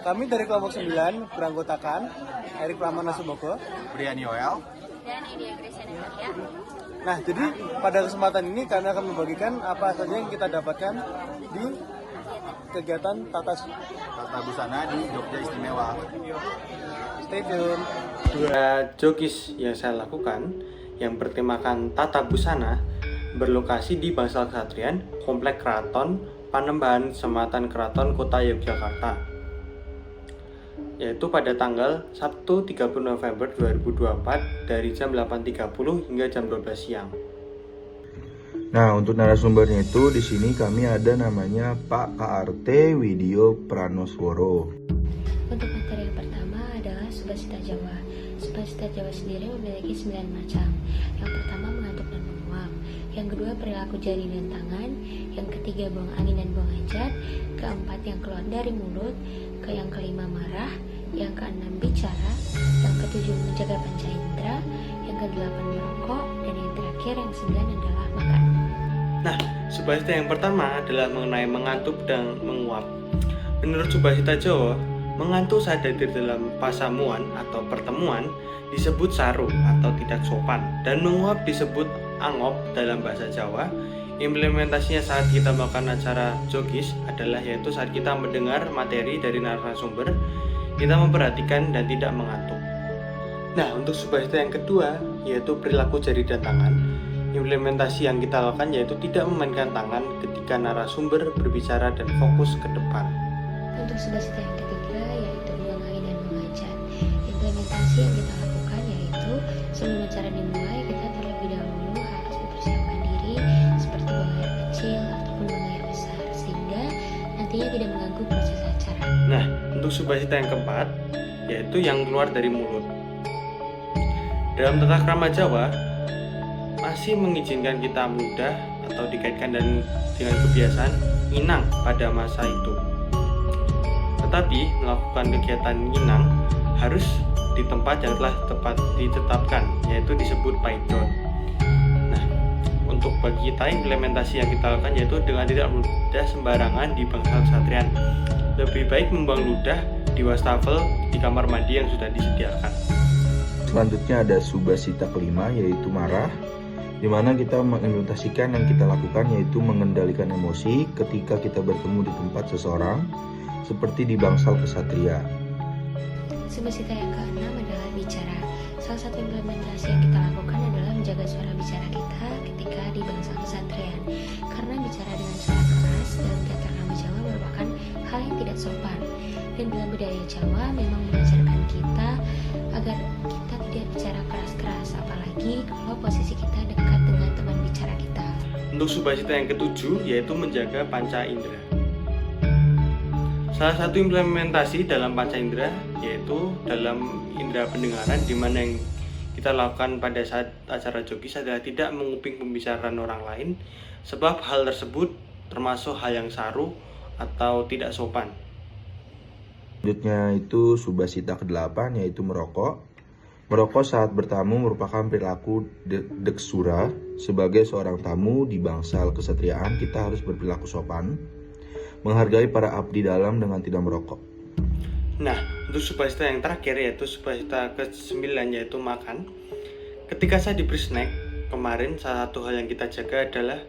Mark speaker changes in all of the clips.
Speaker 1: Kami dari kelompok 9 beranggotakan Erik Pramana Subogo,
Speaker 2: Brian Yoel,
Speaker 3: dan Edia Gracia Natalia.
Speaker 1: Nah, jadi pada kesempatan ini kami akan membagikan apa saja yang kita dapatkan di kegiatan
Speaker 2: Tata Busana di Jogja Istimewa.
Speaker 1: Stay tune.
Speaker 4: Dua jokis yang saya lakukan yang bertemakan Tata Busana berlokasi di Bangsal Kesatrian, Komplek Keraton, Panembahan, Kecamatan Keraton, Kota Yogyakarta, yaitu pada tanggal Sabtu 30 November 2024 dari jam 8.30 hingga jam 12 siang.
Speaker 5: Nah, untuk narasumbernya itu di sini kami ada namanya Pak KRT Widyo Pranosworo.
Speaker 3: Untuk materi yang pertama adalah Subasita Jawa. Subasita Jawa sendiri memiliki 9 macam. Yang pertama mengantuk dan menguap. Yang kedua perilaku jari dan tangan. Yang ketiga buang angin dan buang hajat. Keempat yang keluar dari mulut. Yang kelima marah. Yang keenam bicara. Yang ketujuh menjaga panca indera. Yang kedelapan merokok. Dan yang terakhir yang sembilan adalah makan.
Speaker 4: Nah, Subasita yang pertama adalah mengenai mengantuk dan menguap. Menurut Subasita Jawa, mengantuk saat hadir dalam pasamuan atau pertemuan disebut saru atau tidak sopan, dan menguap disebut angop dalam bahasa Jawa. Implementasinya saat kita melakukan acara jokis adalah yaitu saat kita mendengar materi dari narasumber, kita memperhatikan dan tidak mengantuk. Nah, untuk Subasita yang kedua yaitu perilaku jari dan tangan. Implementasi yang kita lakukan yaitu tidak memainkan tangan ketika narasumber berbicara dan fokus ke depan.
Speaker 3: Untuk Subasita yang ketiga yaitu buang angin dan buang hajat. Implementasi yang kita lakukan yaitu sebelum acara dimulai kita terlebih dahulu harus mempersiapkan diri seperti buang air kecil ataupun buang air besar sehingga nantinya tidak mengganggu proses acara.
Speaker 4: Nah, untuk Subasita yang keempat yaitu yang keluar dari mulut. Dalam tata krama Jawa masih mengizinkan kita mudah atau dikaitkan dengan kebiasaan inang pada masa itu. Tetapi melakukan kegiatan inang harus di tempat yang telah ditetapkan, yaitu disebut paidon. Nah, untuk bagi kita implementasi yang kita lakukan yaitu dengan tidak ludah sembarangan di bangsal kesatrian. Lebih baik membuang ludah di wastafel di kamar mandi yang sudah disediakan.
Speaker 5: Selanjutnya ada Subasita kelima yaitu marah, di mana kita mengimplementasikan yang kita lakukan yaitu mengendalikan emosi ketika kita bertemu di tempat seseorang seperti di bangsal kesatria.
Speaker 3: Subasita yang keenam adalah bicara. Salah satu implementasi yang kita lakukan adalah menjaga suara bicara kita ketika di bangsal kesatrian. Karena bicara dengan suara keras dalam tata krama Jawa merupakan hal yang tidak sopan. Dan dalam budaya Jawa memang mengajarkan kita agar kita tidak bicara keras-keras, apalagi kalau posisi kita dekat dengan teman bicara kita.
Speaker 4: Untuk Subasita yang ketujuh yaitu menjaga panca indera. Salah satu implementasi dalam panca indera yaitu dalam indera pendengaran, di mana yang kita lakukan pada saat acara jokis adalah tidak menguping pembicaraan orang lain, sebab hal tersebut termasuk hal yang saru atau tidak sopan.
Speaker 5: Selanjutnya itu Subasita ke-8 yaitu merokok. Merokok saat bertamu merupakan perilaku deksura. Sebagai seorang tamu di bangsal kesatriaan, kita harus berperilaku sopan, menghargai para abdi dalam dengan tidak merokok.
Speaker 4: Nah, untuk Subasita yang terakhir yaitu Subasita ke-9 yaitu makan. Ketika saya diberi snack, kemarin salah satu hal yang kita jaga adalah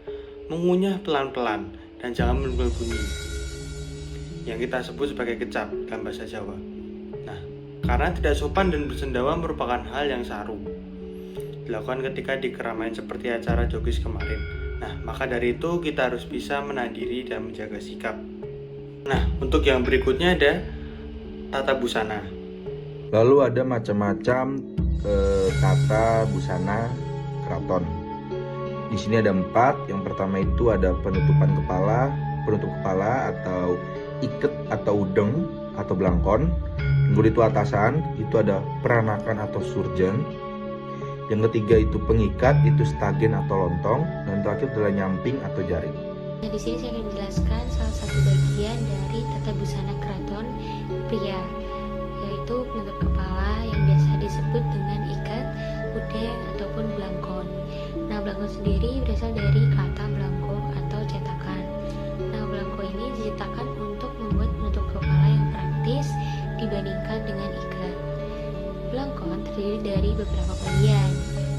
Speaker 4: mengunyah pelan-pelan dan jangan menunggu bunyi, yang kita sebut sebagai kecap dalam bahasa Jawa. Nah, karena tidak sopan dan bersendawa merupakan hal yang saru dilakukan ketika di keramaian seperti acara jokis kemarin. Nah, maka dari itu kita harus bisa menahan diri dan menjaga sikap. Nah, untuk yang berikutnya ada tata busana.
Speaker 5: Lalu ada macam-macam tata busana keraton. Di sini ada 4. Yang pertama itu ada penutup kepala atau iket atau udeng atau belangkon. Kemudian itu atasan, itu ada peranakan atau surgen. Yang ketiga itu pengikat, itu stagen atau lontong. Dan terakhir adalah nyamping atau jaring.
Speaker 3: Nah, di sini saya akan menjelaskan salah satu bagian dari tata busana keraton pria, yaitu penutup kepala yang biasa disebut dengan ikat, udeng ataupun belangkon. Nah, belangkon sendiri berasal dari kata belangko atau cetakan. Nah, belangko ini diciptakan untuk membuat penutup kepala yang praktis dibandingkan dengan iklan. Belangkon terdiri dari beberapa bagian,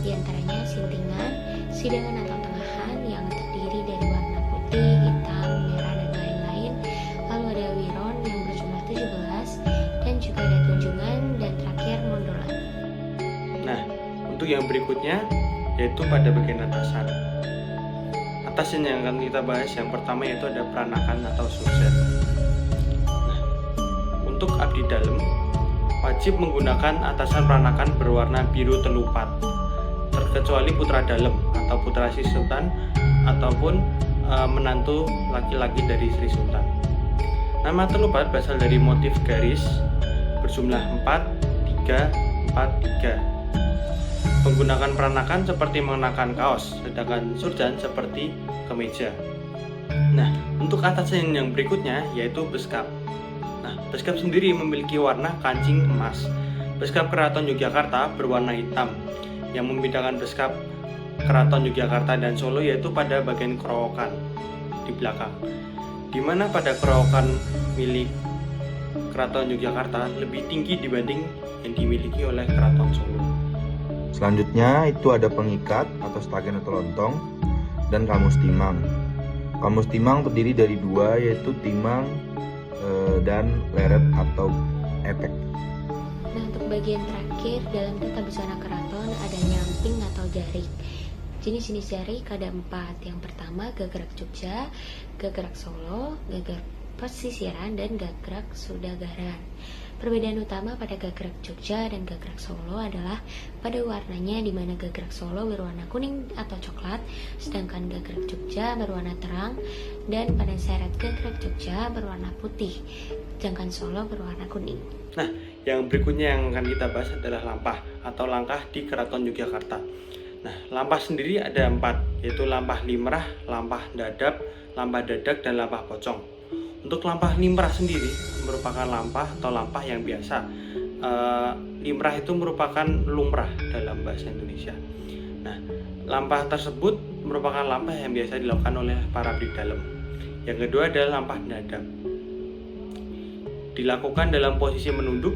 Speaker 3: diantaranya sintingan, sidangan atau tengahan yang terdiri dari warna putih, hitam, merah, dan lain-lain. Lalu ada wiron yang berjumlah 17, dan juga ada tunjungan, dan terakhir mondolan.
Speaker 4: Nah, untuk yang berikutnya yaitu pada bagian atasan. Atasan yang akan kita bahas yang pertama yaitu ada peranakan atau subset. Nah, untuk abdi dalem wajib menggunakan atasan peranakan berwarna biru telupat, terkecuali putra dalem atau putra Sri Sultan ataupun menantu laki-laki dari Sri Sultan. Nama telupat berasal dari motif garis berjumlah 4, 3, 4, 3. Menggunakan peranakan seperti mengenakan kaos, sedangkan surjan seperti kemeja. Nah, untuk atasan yang berikutnya yaitu beskap. Nah, beskap sendiri memiliki warna kancing emas. Beskap Keraton Yogyakarta berwarna hitam. Yang membedakan beskap Keraton Yogyakarta dan Solo yaitu pada bagian kerowokan di belakang, di mana pada kerowokan milik Keraton Yogyakarta lebih tinggi dibanding yang dimiliki oleh Keraton Solo.
Speaker 5: Selanjutnya itu ada pengikat atau stagen atau lontong dan kamus timang. Kamus timang terdiri dari dua yaitu timang dan leret atau epek.
Speaker 3: Nah, untuk bagian terakhir dalam tata busana keraton ada nyamping atau jarik. Jenis-jenis jarik ada 4. Yang pertama gagrak Jogja, gagrak Solo, gagrak Pesisiran, dan gagrak Sudagaran. Perbedaan utama pada gagrak Jogja dan gagrak Solo adalah pada warnanya, di mana gagrak Solo berwarna kuning atau coklat, sedangkan gagrak Jogja berwarna terang, dan pada seret gagrak Jogja berwarna putih, sedangkan Solo berwarna kuning.
Speaker 4: Nah, yang berikutnya yang akan kita bahas adalah lampah atau langkah di Keraton Yogyakarta. Nah, lampah sendiri ada 4, yaitu lampah limrah, lampah dadap, lampah dadak, dan lampah pocong. Untuk lampah limrah sendiri merupakan lampah atau lampah yang biasa. Limrah itu merupakan lumrah dalam bahasa Indonesia. Nah, lampah tersebut merupakan lampah yang biasa dilakukan oleh para abdi dalem. Yang kedua adalah lampah dadap. Dilakukan dalam posisi menunduk,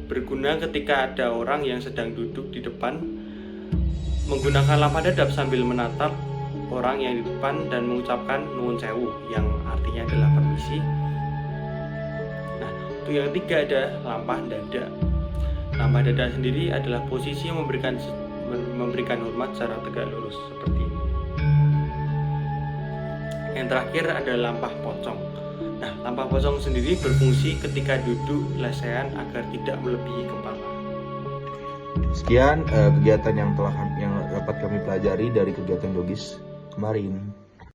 Speaker 4: berguna ketika ada orang yang sedang duduk di depan. Menggunakan lampah dadap sambil menatap orang yang di depan dan mengucapkan nuwun sewu, yang artinya adalah permisi. Nah, untuk yang ketiga ada lampah dada. Lampah dada sendiri adalah posisi yang memberikan hormat secara tegak lurus seperti ini. Yang terakhir ada lampah pocong. Nah, lampah pocong sendiri berfungsi ketika duduk lesehan agar tidak melebihi kepala.
Speaker 5: Sekian kegiatan yang dapat kami pelajari dari kegiatan logis kemarin.